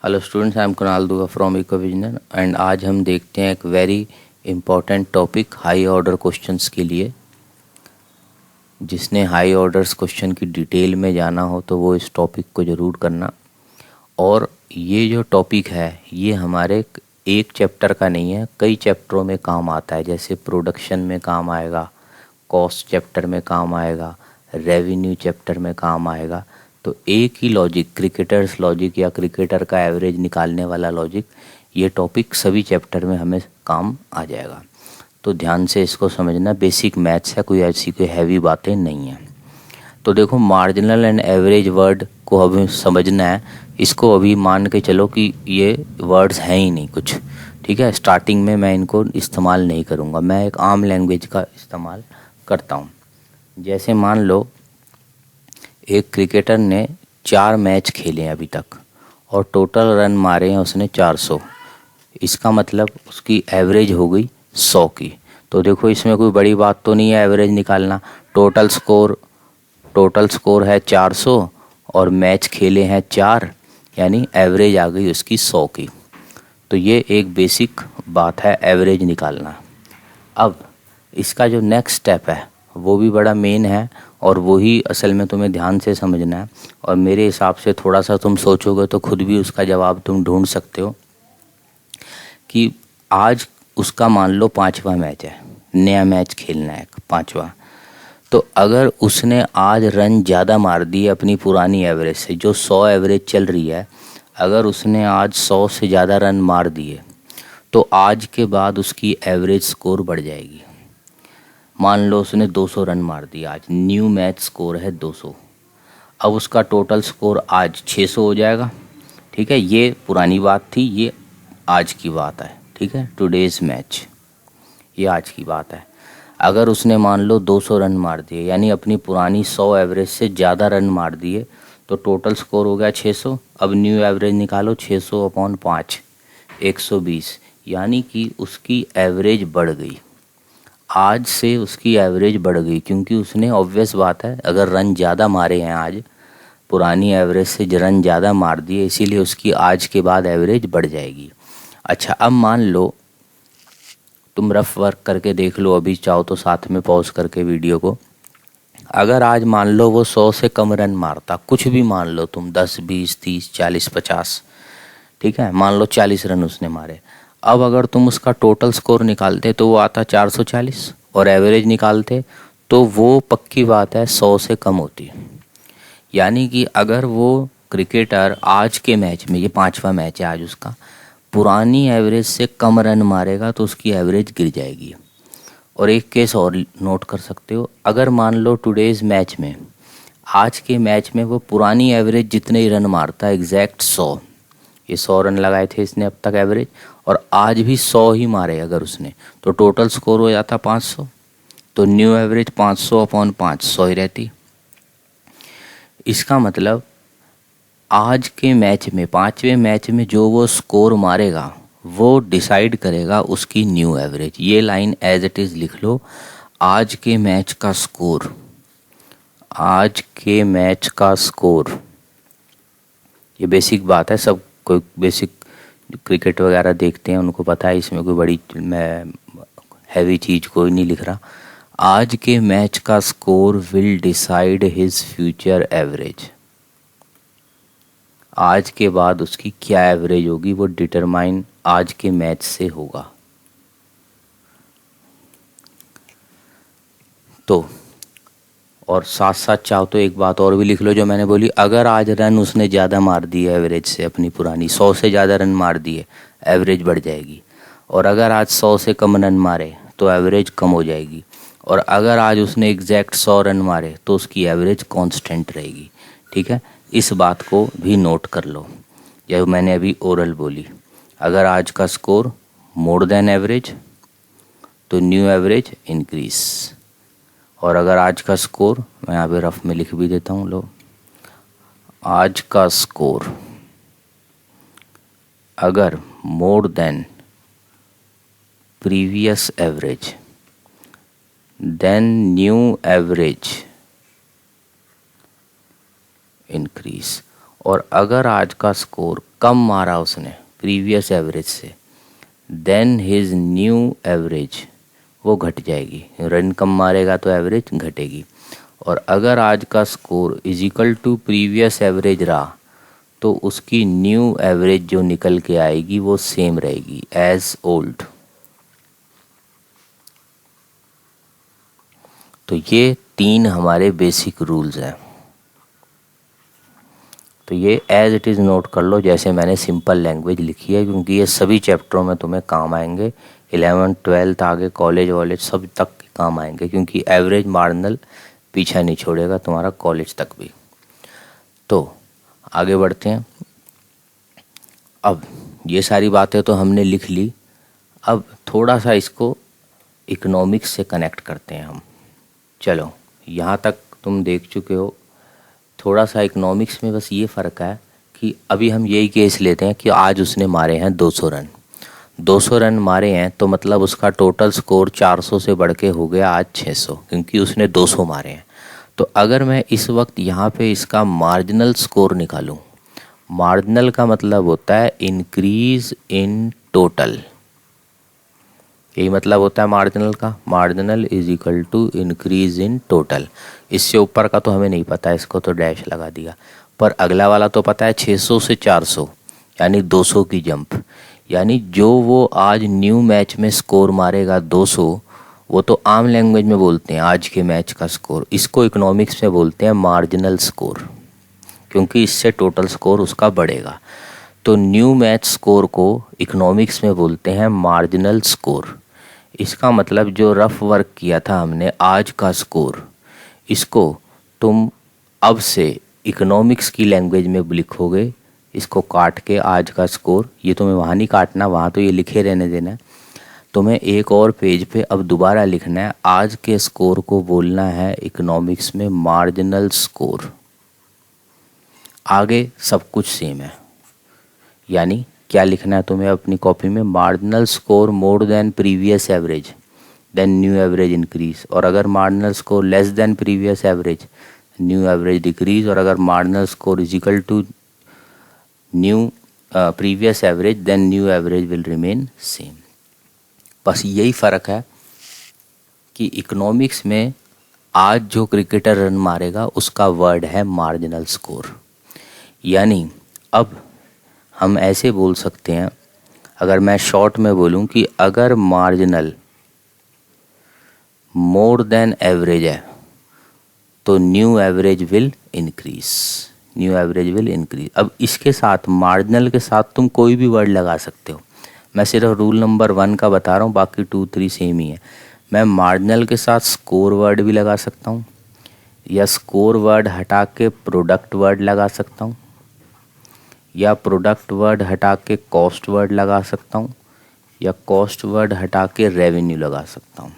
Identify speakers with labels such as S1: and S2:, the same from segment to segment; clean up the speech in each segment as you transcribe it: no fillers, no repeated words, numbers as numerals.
S1: Hello students, I am Kunal दुआ from इकोविजनर and आज हम देखते हैं एक very important topic high order questions के लिए। जिसने हाई ऑर्डर्स क्वेश्चन की डिटेल में जाना हो तो वो इस टॉपिक को ज़रूर करना। और ये जो टॉपिक है ये हमारे एक चैप्टर का नहीं है, कई चैप्टरों में काम आता है। जैसे प्रोडक्शन में काम आएगा, कॉस्ट चैप्टर में काम आएगा, रेवेन्यू चैप्टर में काम आएगा। तो एक ही लॉजिक, क्रिकेटर्स लॉजिक या क्रिकेटर का एवरेज निकालने वाला लॉजिक, ये टॉपिक सभी चैप्टर में हमें काम आ जाएगा। तो ध्यान से इसको समझना, बेसिक मैथ्स है, कोई ऐसी कोई हैवी बातें नहीं हैं। तो देखो, मार्जिनल एंड एवरेज वर्ड को हमें समझना है। इसको अभी मान के चलो कि ये वर्ड्स हैं ही नहीं कुछ, ठीक है। स्टार्टिंग में मैं इनको इस्तेमाल नहीं करूँगा, मैं एक आम लैंग्वेज का इस्तेमाल करता हूँ। जैसे मान लो एक क्रिकेटर ने 4 मैच खेले अभी तक और टोटल रन मारे हैं उसने 400। इसका मतलब उसकी एवरेज हो गई 100 की। तो देखो, इसमें कोई बड़ी बात तो नहीं है एवरेज निकालना। टोटल स्कोर है 400 और मैच खेले हैं 4, यानी एवरेज आ गई उसकी 100 की। तो ये एक बेसिक बात है एवरेज निकालना। अब इसका जो नेक्स्ट स्टेप है वो भी बड़ा मेन है और वही असल में तुम्हें ध्यान से समझना है। और मेरे हिसाब से थोड़ा सा तुम सोचोगे तो खुद भी उसका जवाब तुम ढूंढ सकते हो कि आज उसका मान लो 5वां मैच है, नया मैच खेलना है 5वां। तो अगर उसने आज रन ज़्यादा मार दिए अपनी पुरानी एवरेज से, जो 100 एवरेज चल रही है, अगर उसने आज 100 से ज़्यादा रन मार दिए तो आज के बाद उसकी एवरेज स्कोर बढ़ जाएगी। मान लो उसने 200 रन मार दिए आज, न्यू मैच स्कोर है 200। अब उसका टोटल स्कोर आज 600 हो जाएगा, ठीक है। ये पुरानी बात थी, ये आज की बात है, ठीक है। टुडेज़ मैच, ये आज की बात है। अगर उसने मान लो 200 रन मार दिए, यानी अपनी पुरानी 100 एवरेज से ज़्यादा रन मार दिए, तो टोटल स्कोर हो गया 600। अब न्यू एवरेज निकालो, 600 अपॉन 5, 120, यानी कि उसकी एवरेज बढ़ गई। आज से उसकी एवरेज बढ़ गई क्योंकि उसने, ऑब्वियस बात है, अगर रन ज़्यादा मारे हैं आज, पुरानी एवरेज से रन ज़्यादा मार दिए, इसीलिए उसकी आज के बाद एवरेज बढ़ जाएगी। अच्छा, अब मान लो तुम रफ वर्क करके देख लो, अभी चाहो तो साथ में पॉज करके वीडियो को। अगर आज मान लो वो 100 से कम रन मारता, कुछ भी मान लो तुम, 10, 20, 30, 40, 50, ठीक है, मान लो 40 रन उसने मारे। अब अगर तुम उसका टोटल स्कोर निकालते तो वो आता 440 और एवरेज निकालते तो वो पक्की बात है 100 से कम होती। यानी कि अगर वो क्रिकेटर आज के मैच में, ये 5वां मैच है आज उसका, पुरानी एवरेज से कम रन मारेगा तो उसकी एवरेज गिर जाएगी। और एक केस और नोट कर सकते हो, अगर मान लो टुडेज़ मैच में, आज के मैच में, वो पुरानी एवरेज जितने ही रन मारता है, एग्जैक्ट 100, ये 100 रन लगाए थे इसने अब तक एवरेज, और आज भी 100 ही मारे अगर उसने, तो टोटल स्कोर हो जाता 500। तो न्यू एवरेज 500 अपॉन 5, 100 ही रहती। इसका मतलब आज के मैच में, 5वें मैच में जो वो स्कोर मारेगा वो डिसाइड करेगा उसकी न्यू एवरेज। ये लाइन एज इट इज़ लिख लो, आज के मैच का स्कोर, आज के मैच का स्कोर। ये बेसिक बात है, सब कोई बेसिक क्रिकेट वगैरह देखते हैं उनको पता है, इसमें कोई बड़ी मैं हैवी चीज़ कोई नहीं लिख रहा। आज के मैच का score will decide his future average. आज के बाद उसकी क्या एवरेज होगी वो डिटरमाइन आज के मैच से होगा। तो और साथ साथ चाहो तो एक बात और भी लिख लो जो मैंने बोली, अगर आज रन उसने ज़्यादा मार दिए एवरेज से, अपनी पुरानी 100 से ज़्यादा रन मार दिए, एवरेज बढ़ जाएगी। और अगर आज 100 से कम रन मारे तो एवरेज कम हो जाएगी। और अगर आज उसने एग्जैक्ट 100 रन मारे तो उसकी एवरेज कांस्टेंट रहेगी, ठीक है। इस बात को भी नोट कर लो, जो मैंने अभी ओरल बोली। अगर आज का स्कोर मोर देन एवरेज तो न्यू एवरेज इंक्रीज, और अगर आज का स्कोर, मैं यहाँ पे रफ में लिख भी देता हूँ, लो, आज का स्कोर अगर more than previous average then new average increase. और अगर आज का स्कोर कम मारा उसने प्रीवियस एवरेज से, देन हिज न्यू एवरेज वो घट जाएगी। रन कम मारेगा तो एवरेज घटेगी। और अगर आज का score is equal to previous average रहा तो उसकी न्यू एवरेज जो निकल के आएगी वो सेम रहेगी एज ओल्ड। तो ये 3 हमारे बेसिक रूल्स हैं। तो ये एज इट इज़ नोट कर लो, जैसे मैंने सिंपल लैंग्वेज लिखी है, क्योंकि ये सभी चैप्टरों में तुम्हें काम आएंगे। 11th 12th आगे कॉलेज वॉलेज सब तक काम आएंगे, क्योंकि एवरेज मार्जिनल पीछा नहीं छोड़ेगा तुम्हारा कॉलेज तक भी। तो आगे बढ़ते हैं। अब ये सारी बातें तो हमने लिख ली, अब थोड़ा सा इसको इकोनॉमिक्स से कनेक्ट करते हैं हम। चलो यहाँ तक तुम देख चुके हो। थोड़ा सा इकोनॉमिक्स में बस ये फ़र्क है कि अभी हम यही केस लेते हैं कि आज उसने मारे हैं 200 रन। 200 रन मारे हैं तो मतलब उसका टोटल स्कोर 400 से बढ़ के हो गया आज 600, क्योंकि उसने 200 मारे हैं। तो अगर मैं इस वक्त यहाँ पे इसका मार्जिनल स्कोर निकालूं, मार्जिनल का मतलब होता है इंक्रीज इन टोटल, यही मतलब होता है मार्जिनल का। Marginal is equal to increase in total. इससे ऊपर का तो हमें नहीं पता, इसको तो डैश लगा दिया। पर अगला वाला तो पता है 600 से 400 यानी 200 की जंप। यानी जो वो आज न्यू मैच में स्कोर मारेगा 200, वो तो आम लैंग्वेज में बोलते हैं आज के मैच का स्कोर, इसको इकोनॉमिक्स में बोलते हैं मार्जिनल स्कोर, क्योंकि इससे टोटल स्कोर उसका बढ़ेगा। तो न्यू मैच स्कोर को इकोनॉमिक्स में बोलते हैं मार्जिनल स्कोर। इसका मतलब जो रफ वर्क किया था हमने आज का स्कोर, इसको तुम अब से इकोनॉमिक्स की लैंग्वेज में लिखोगे, इसको काट के आज का स्कोर, ये तुम्हें वहाँ नहीं काटना, वहाँ तो ये लिखे रहने देना है। तुम्हें एक और पेज पे अब दोबारा लिखना है, आज के स्कोर को बोलना है इकोनॉमिक्स में मार्जिनल स्कोर। आगे सब कुछ सेम है। यानी क्या लिखना है तुम्हें अपनी कॉपी में, marginal score more than previous average then new average increase. और अगर marginal score less than previous average, new average decrease. और अगर marginal score is equal to new previous average then new average will remain same. बस यही फ़र्क है कि economics में आज जो क्रिकेटर रन मारेगा उसका वर्ड है मार्जिनल स्कोर। यानी अब हम ऐसे बोल सकते हैं, अगर मैं शॉर्ट में बोलूं कि अगर मार्जिनल मोर देन एवरेज है तो new average will increase, new average will increase. अब इसके साथ मार्जिनल के साथ तुम कोई भी वर्ड लगा सकते हो, मैं सिर्फ रूल नंबर 1 का बता रहा हूँ, बाकी 2 3 सेम ही है। मैं मार्जिनल के साथ स्कोर वर्ड भी लगा सकता हूँ, या स्कोर वर्ड हटा के प्रोडक्ट वर्ड लगा सकता हूँ, या प्रोडक्ट वर्ड हटा के कॉस्ट वर्ड लगा सकता हूँ, या कॉस्ट वर्ड हटा के रेवेन्यू लगा सकता हूँ।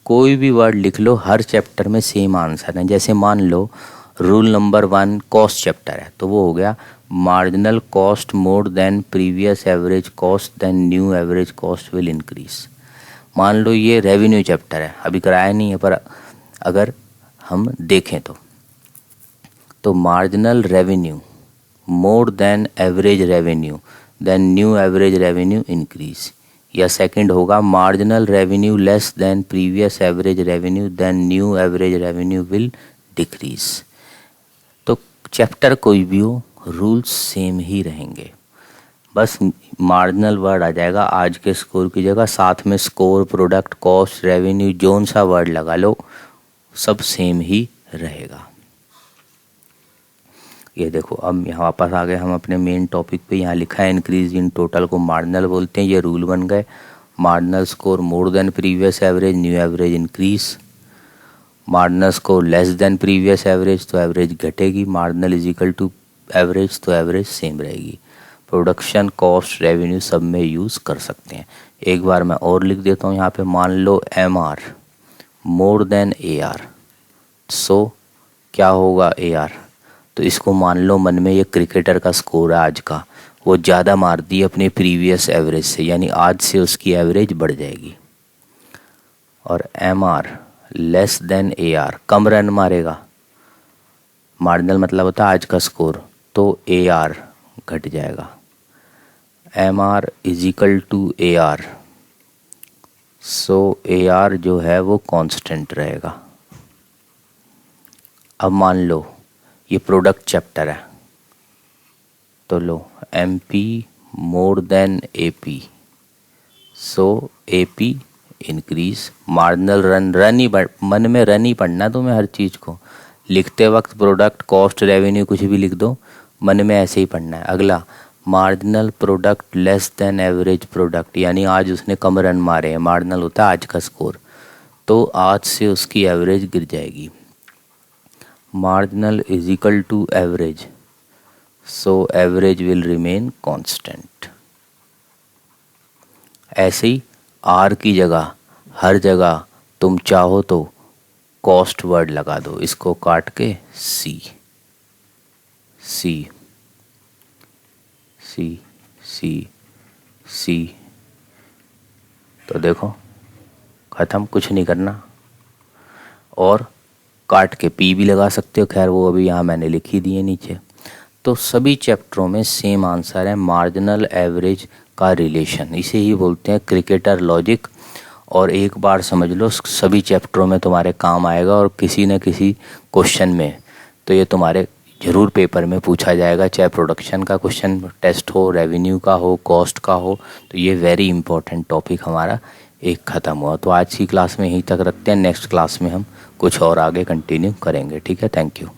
S1: कोई भी वर्ड लिख लो, हर चैप्टर में सेम आंसर है। जैसे मान लो रूल नंबर 1 कॉस्ट चैप्टर है, तो वो हो गया marginal cost more than previous average cost then new average cost will increase. मान लो ये रेवेन्यू चैप्टर है, अभी कराया नहीं है पर अगर हम देखें तो marginal revenue more than average revenue then new average revenue increase. या सेकंड होगा marginal revenue less than previous average revenue then new average revenue will decrease. तो चैप्टर कोई भी हो, रूल्स सेम ही रहेंगे, बस मार्जिनल वर्ड आ जाएगा आज के स्कोर की जगह, साथ में score product cost revenue zone सा वर्ड लगा लो, सब सेम ही रहेगा। ये देखो अब यहाँ वापस आ गए हम अपने मेन टॉपिक पे। यहाँ लिखा है इंक्रीज इन टोटल को मार्जिनल बोलते हैं, ये रूल बन गए। Marginal score more than previous average new average increase. Marginal score less than previous average तो एवरेज घटेगी, marginal is equal to average तो एवरेज सेम रहेगी। प्रोडक्शन कॉस्ट रेवेन्यू सब में यूज़ कर सकते हैं। एक बार मैं और लिख देता हूँ यहाँ पे, मान लो M R more than A R, so क्या होगा ए आर। तो इसको मान लो मन में ये क्रिकेटर का स्कोर है आज का, वो ज़्यादा मार दी अपने प्रीवियस एवरेज से, यानी आज से उसकी एवरेज बढ़ जाएगी। और M R less than A R, कम रन मारेगा, मार्जिनल मतलब होता है आज का स्कोर, तो ए आर घट जाएगा। M R is equal to A R, so A R जो है वो कांस्टेंट रहेगा। अब मान लो ये प्रोडक्ट चैप्टर है, तो लो M P more than A P, so A P increase. Marginal run ही मन में रन ही पढ़ना है तुम्हें हर चीज़ को। लिखते वक्त प्रोडक्ट कॉस्ट रेवेन्यू कुछ भी लिख दो, मन में ऐसे ही पढ़ना है। अगला marginal product less than average product, यानी आज उसने कम रन मारे हैं, मार्जिनल होता है आज का स्कोर, तो आज से उसकी एवरेज गिर जाएगी। Marginal is equal to average, so average will remain constant. ऐसे ही आर की जगह हर जगह तुम चाहो तो कॉस्ट वर्ड लगा दो, इसको काट के सी सी सी सी सी, तो देखो ख़त्म, कुछ नहीं करना। और काट के पी भी लगा सकते हो, खैर वो अभी यहाँ मैंने लिख ही दिए नीचे। तो सभी चैप्टरों में सेम आंसर है, मार्जिनल एवरेज का रिलेशन, इसे ही बोलते हैं क्रिकेटर लॉजिक। और एक बार समझ लो सभी चैप्टरों में तुम्हारे काम आएगा, और किसी न किसी क्वेश्चन में तो ये तुम्हारे ज़रूर पेपर में पूछा जाएगा, चाहे प्रोडक्शन का क्वेश्चन टेस्ट हो, रेवेन्यू का हो, कॉस्ट का हो। तो ये वेरी इंपॉर्टेंट टॉपिक हमारा एक ख़त्म हुआ। तो आज की क्लास में यहीं तक रखते हैं, नेक्स्ट क्लास में हम कुछ और आगे कंटिन्यू करेंगे। ठीक है, थैंक यू।